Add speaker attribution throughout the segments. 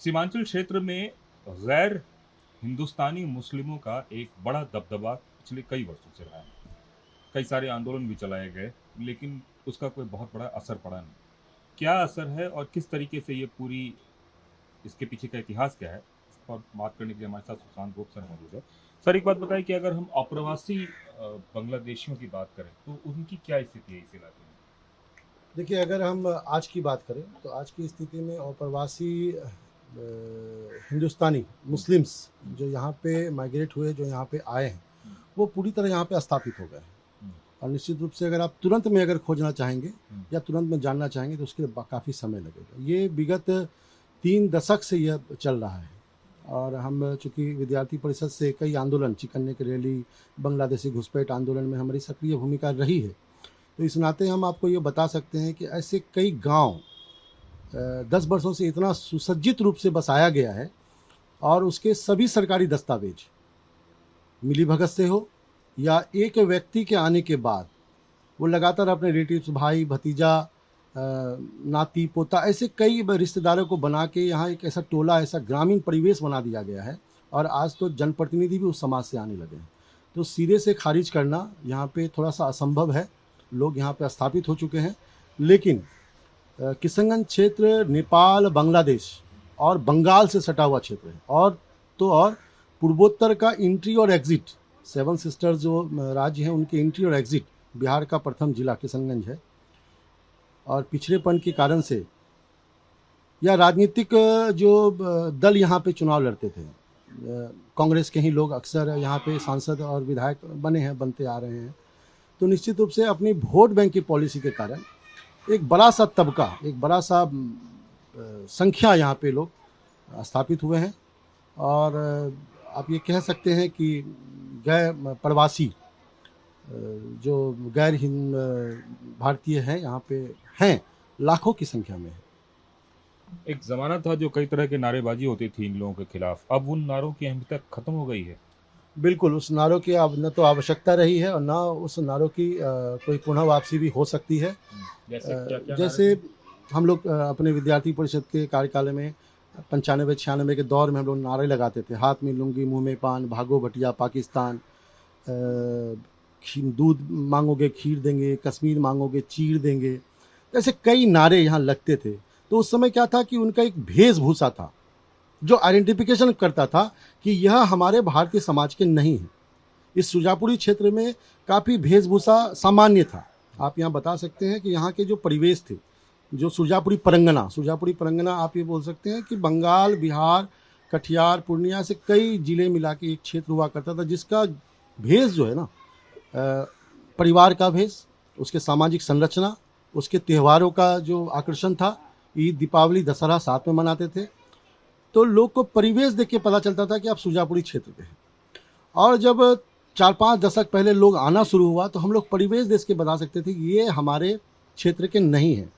Speaker 1: सीमांचल क्षेत्र में गैर हिंदुस्तानी मुस्लिमों का एक बड़ा दबदबा पिछले कई वर्षों से रहा है। कई सारे आंदोलन भी चलाए गए, लेकिन उसका कोई बहुत बड़ा असर पड़ा नहीं। क्या असर है और किस तरीके से ये पूरी इसके पीछे का इतिहास क्या है, इस पर बात करने के लिए हमारे साथ सुशांत गोप सर मौजूद है। सर, एक बात बताइए कि अगर हम अप्रवासी बांग्लादेशियों की बात करें तो उनकी क्या स्थिति है इस इलाके में?
Speaker 2: देखिए, अगर हम आज की बात करें तो आज की स्थिति में अप्रवासी हिंदुस्तानी मुस्लिम्स जो यहाँ पे माइग्रेट हुए, जो यहाँ पे आए हैं, वो पूरी तरह यहाँ पे स्थापित हो गए हैं। और निश्चित रूप से अगर आप तुरंत में अगर खोजना चाहेंगे या तुरंत में जानना चाहेंगे तो उसके लिए काफ़ी समय लगेगा। ये विगत 3 दशक से यह चल रहा है। और हम चूँकि विद्यार्थी परिषद से कई आंदोलन, चिकन्ने की रैली, बांग्लादेशी घुसपैठ आंदोलन में हमारी सक्रिय भूमिका रही है, तो इस नाते हम आपको ये बता सकते हैं कि ऐसे कई गांव 10 वर्षों से इतना सुसज्जित रूप से बसाया गया है और उसके सभी सरकारी दस्तावेज मिलीभगत से हो या एक व्यक्ति के आने के बाद वो लगातार अपने रिलेटिव्स, भाई भतीजा, नाती पोता, ऐसे कई रिश्तेदारों को बना के यहाँ एक ऐसा टोला, ऐसा ग्रामीण परिवेश बना दिया गया है। और आज तो जनप्रतिनिधि भी उस समाज से आने लगे हैं, तो सिरे से खारिज करना यहाँ पे थोड़ा सा असंभव है। लोग यहाँ पे स्थापित हो चुके हैं, लेकिन किशनगंज क्षेत्र नेपाल, बांग्लादेश और बंगाल से सटा हुआ क्षेत्र है। और पूर्वोत्तर का एंट्री और एग्जिट, 7 सिस्टर्स जो राज्य हैं उनके एंट्री और एग्जिट, बिहार का प्रथम जिला किशनगंज है। और पिछड़ेपन के कारण से या राजनीतिक जो दल यहाँ पे चुनाव लड़ते थे, कांग्रेस के ही लोग अक्सर यहाँ पे सांसद और विधायक बनते आ रहे हैं, तो निश्चित रूप से अपनी वोट बैंक की पॉलिसी के कारण एक बड़ा सा तबका, एक बड़ा सा संख्या यहाँ पे लोग स्थापित हुए हैं। और आप ये कह सकते हैं कि गैर प्रवासी जो गैर हिंद भारतीय हैं यहाँ पे हैं, लाखों की संख्या में है।
Speaker 1: एक ज़माना था जो कई तरह की नारेबाजी होती थी इन लोगों के खिलाफ, अब उन नारों की अहमियत खत्म हो गई है।
Speaker 2: बिल्कुल, उस नारों की अब न तो आवश्यकता रही है और न उस नारों की कोई पुनः वापसी भी हो सकती है। जैसे हम लोग अपने विद्यार्थी परिषद के कार्यकाल में 95-96 के दौर में हम लोग नारे लगाते थे, हाथ में लुंगी, मुंह में पान, भागो भटिया पाकिस्तान, दूध मांगोगे खीर देंगे, कश्मीर मांगोगे चीर देंगे, ऐसे कई नारे यहाँ लगते थे। तो उस समय क्या था कि उनका एक वेशभूषा था जो आइडेंटिफिकेशन करता था कि यह हमारे भारतीय समाज के नहीं है। इस सुजापुरी क्षेत्र में काफ़ी वेशभूषा सामान्य था। आप यहाँ बता सकते हैं कि यहाँ के जो परिवेश थे, जो सुजापुरी परंगना आप ये बोल सकते हैं कि बंगाल, बिहार, कटिहार, पूर्णिया से कई जिले मिला के एक क्षेत्र हुआ करता था, जिसका भेष जो है ना, परिवार का भेष, उसके सामाजिक संरचना, उसके त्योहारों का जो आकर्षण था, ईद, दीपावली, दशहरा साथ में मनाते थे, तो लोग को परिवेश देख के पता चलता था कि आप सुजापुरी क्षेत्र के हैं। और जब 4-5 दशक पहले लोग आना शुरू हुआ तो हम लोग परिवेश देख के बता सकते थे कि ये हमारे क्षेत्र के नहीं हैं।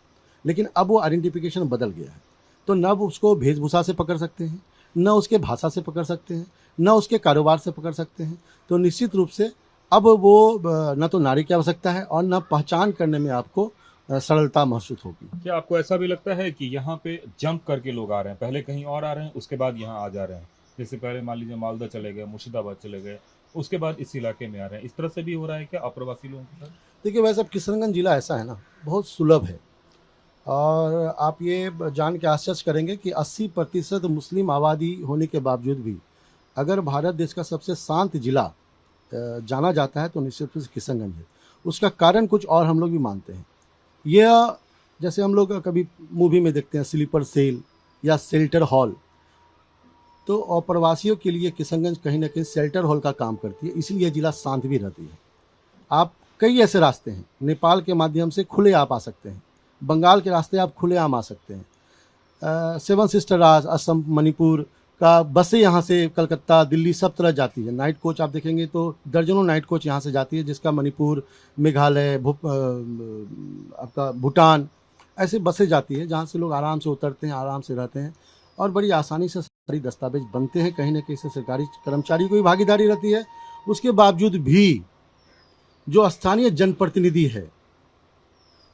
Speaker 2: लेकिन अब वो आइडेंटिफिकेशन बदल गया है, तो न उसको वेशभूषा से पकड़ सकते हैं, न उसके भाषा से पकड़ सकते हैं, न उसके कारोबार से पकड़ सकते हैं। तो निश्चित रूप से अब वो न तो नारी की आवश्यकता है और न पहचान करने में आपको सरलता महसूस होगी।
Speaker 1: क्या आपको ऐसा भी लगता है कि यहाँ पे जंप करके लोग आ रहे हैं, पहले कहीं और आ रहे हैं, उसके बाद यहाँ आ जा रहे हैं? जैसे पहले मान लीजिए मालदा चले गए, मुर्शिदाबाद चले गए, उसके बाद इस इलाके में आ रहे हैं, इस तरह से भी हो रहा है क्या अप्रवासी लोगों के साथ?
Speaker 2: देखिए, वैसे अब किशनगंज जिला ऐसा है ना, बहुत सुलभ है। और आप ये जान के आश्चर्य करेंगे कि 80% मुस्लिम आबादी होने के बावजूद भी अगर भारत देश का सबसे शांत जिला जाना जाता है तो निश्चित रूप से किशनगंज है। उसका कारण कुछ और हम लोग भी मानते हैं। यह जैसे हम लोग कभी मूवी में देखते हैं स्लीपर सेल या शेल्टर हॉल, तो अप्रवासियों के लिए किशनगंज कहीं ना कहीं शेल्टर हॉल का काम करती है, इसलिए यह जिला शांत भी रहती है। आप कई ऐसे रास्ते हैं, नेपाल के माध्यम से खुले आप आ सकते हैं, बंगाल के रास्ते आप खुले आम आ सकते हैं। 7 सिस्टर राज, असम, मणिपुर का बसें यहाँ से कलकत्ता, दिल्ली सब तरह जाती है। नाइट कोच आप देखेंगे तो दर्जनों नाइट कोच यहाँ से जाती है, जिसका मणिपुर, मेघालय, आपका भूटान, ऐसे बसें जाती है जहाँ से लोग आराम से उतरते हैं, आराम से रहते हैं और बड़ी आसानी से सरकारी दस्तावेज बनते हैं। कहीं ना कहीं से सरकारी कर्मचारी की भी भागीदारी रहती है। उसके बावजूद भी जो स्थानीय जनप्रतिनिधि है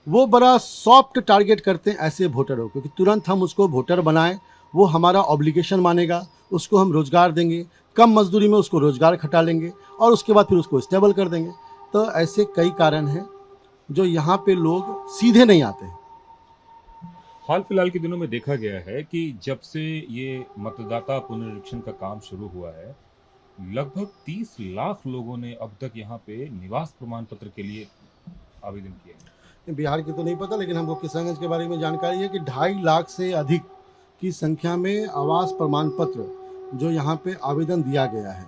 Speaker 2: वो बड़ा सॉफ्ट टारगेट करते हैं ऐसे वोटरों को कि तुरंत हम उसको वोटर बनाएं, वो हमारा ऑब्लिगेशन मानेगा, उसको हम रोज़गार देंगे, कम मजदूरी में उसको रोज़गार खटा लेंगे और उसके बाद फिर उसको स्टेबल कर देंगे। तो ऐसे कई कारण हैं जो यहाँ पे लोग सीधे नहीं आते हैं।
Speaker 1: हाल फिलहाल के दिनों में देखा गया है कि जब से ये मतदाता पुनरीक्षण का काम शुरू हुआ है, लगभग 30 लाख लोगों ने अब तक यहाँ पे निवास प्रमाण पत्र के लिए आवेदन किया है।
Speaker 2: बिहार की तो नहीं पता, लेकिन हमको किशनगंज के बारे में जानकारी है कि 2.5 लाख से अधिक की संख्या में आवास प्रमाण पत्र जो यहाँ पे आवेदन दिया गया है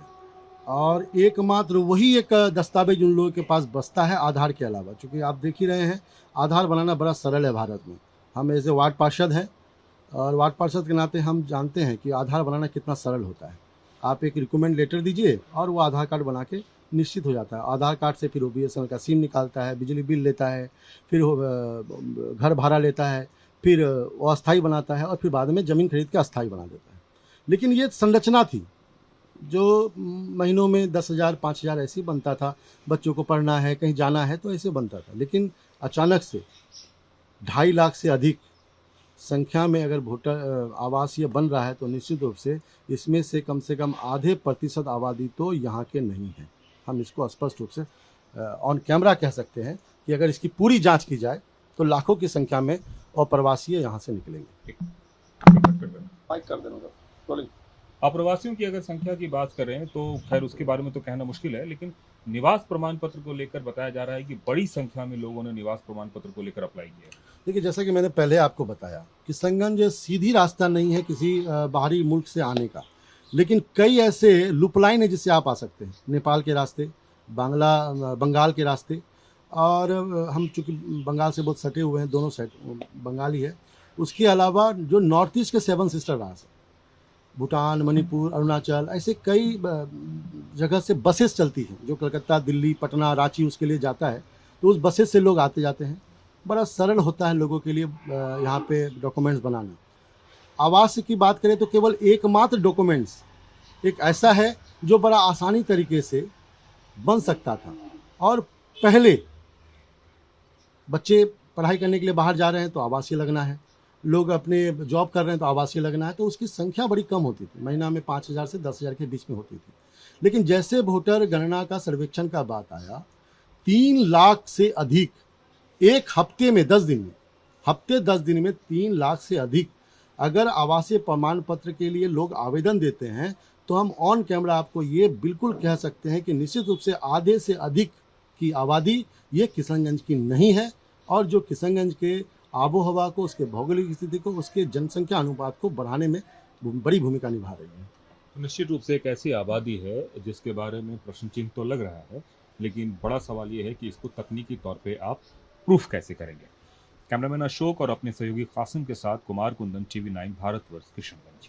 Speaker 2: और एकमात्र वही एक दस्तावेज उन लोगों के पास बचता है आधार के अलावा। चूँकि आप देख ही रहे हैं आधार बनाना बड़ा सरल है भारत में। हम एज ए वार्ड पार्षद हैं और वार्ड पार्षद के नाते हम जानते हैं कि आधार बनाना कितना सरल होता है। आप एक रिकमेंड लेटर दीजिए और वो आधार कार्ड बना के निश्चित हो जाता है। आधार कार्ड से फिर वो BSNL का सिम निकालता है, बिजली बिल लेता है, फिर वो घर भाड़ा लेता है, फिर वो अस्थाई बनाता है और फिर बाद में ज़मीन खरीद के अस्थाई बना देता है। लेकिन ये संरचना थी जो महीनों में 10,000 5,000 ऐसे ही बनता था। बच्चों को पढ़ना है, कहीं जाना है तो ऐसे बनता था। लेकिन अचानक से 2.5 लाख से अधिक संख्या में अगर वोटर आवास ये बन रहा है तो निश्चित रूप से इसमें से कम आधे प्रतिशत आबादी तो यहाँ के नहीं है। हम इसको स्पष्ट रूप से ऑन कैमरा कह सकते हैं कि अगर इसकी पूरी जांच की जाए तो लाखों की संख्या में अप्रवासी यहाँ से निकलेंगे।
Speaker 3: माइक कर देना उधर, रोलिंग।
Speaker 1: अप्रवासियों की अगर संख्या की बात करें तो खैर उसके बारे में तो कहना मुश्किल है, लेकिन निवास प्रमाण पत्र को लेकर बताया जा रहा है कि बड़ी संख्या में लोगों ने निवास प्रमाण पत्र को लेकर अप्लाई किया है।
Speaker 2: देखिए, जैसा कि मैंने पहले आपको बताया कि किशनगंज सीधी रास्ता नहीं है किसी बाहरी मुल्क से आने का, लेकिन कई ऐसे लुपलाइन है जिससे आप आ सकते हैं। नेपाल के रास्ते, बंगाल के रास्ते, और हम चूँकि बंगाल से बहुत सटे हुए हैं, दोनों साइड बंगाली है। उसके अलावा जो नॉर्थ ईस्ट के 7 सिस्टर राज है, भूटान, मणिपुर, अरुणाचल, ऐसे कई जगह से बसेस चलती हैं जो कलकत्ता, दिल्ली, पटना, रांची उसके लिए जाता है। तो उस बसेस से लोग आते जाते हैं। बड़ा सरल होता है लोगों के लिए यहाँ पे डॉक्यूमेंट्स बनाना। आवास की बात करें तो केवल एकमात्र डॉक्यूमेंट्स एक ऐसा है जो बड़ा आसानी तरीके से बन सकता था। और पहले बच्चे पढ़ाई करने के लिए बाहर जा रहे हैं तो आवासीय लगना है, लोग अपने जॉब कर रहे हैं तो आवासीय लगना है। तो उसकी संख्या बड़ी कम होती थी, महीना में 5,000 से 10,000 के बीच में होती थी। लेकिन जैसे वोटर गणना का सर्वेक्षण का बात आया, 3 लाख से अधिक एक हफ्ते में 10 दिन में, हफ्ते 10 दिन में 3 लाख से अधिक अगर आवासीय प्रमाण पत्र के लिए लोग आवेदन देते हैं तो हम ऑन कैमरा आपको ये बिल्कुल कह सकते हैं कि निश्चित रूप से आधे से अधिक की आबादी ये किशनगंज की नहीं है। और जो किशनगंज के आबो हवा को, उसके भौगोलिक स्थिति को, उसके जनसंख्या अनुपात को बढ़ाने में बड़ी भूमिका निभा रही है।
Speaker 1: निश्चित रूप से एक ऐसी आबादी है जिसके बारे में प्रश्न चिन्ह तो लग रहा है, लेकिन बड़ा सवाल ये है कि इसको तकनीकी तौर पे आप प्रूफ कैसे करेंगे। कैमरामैन अशोक और अपने सहयोगी कासिम के साथ कुमार कुंदन, TV9 भारतवर्ष, किशनगंज।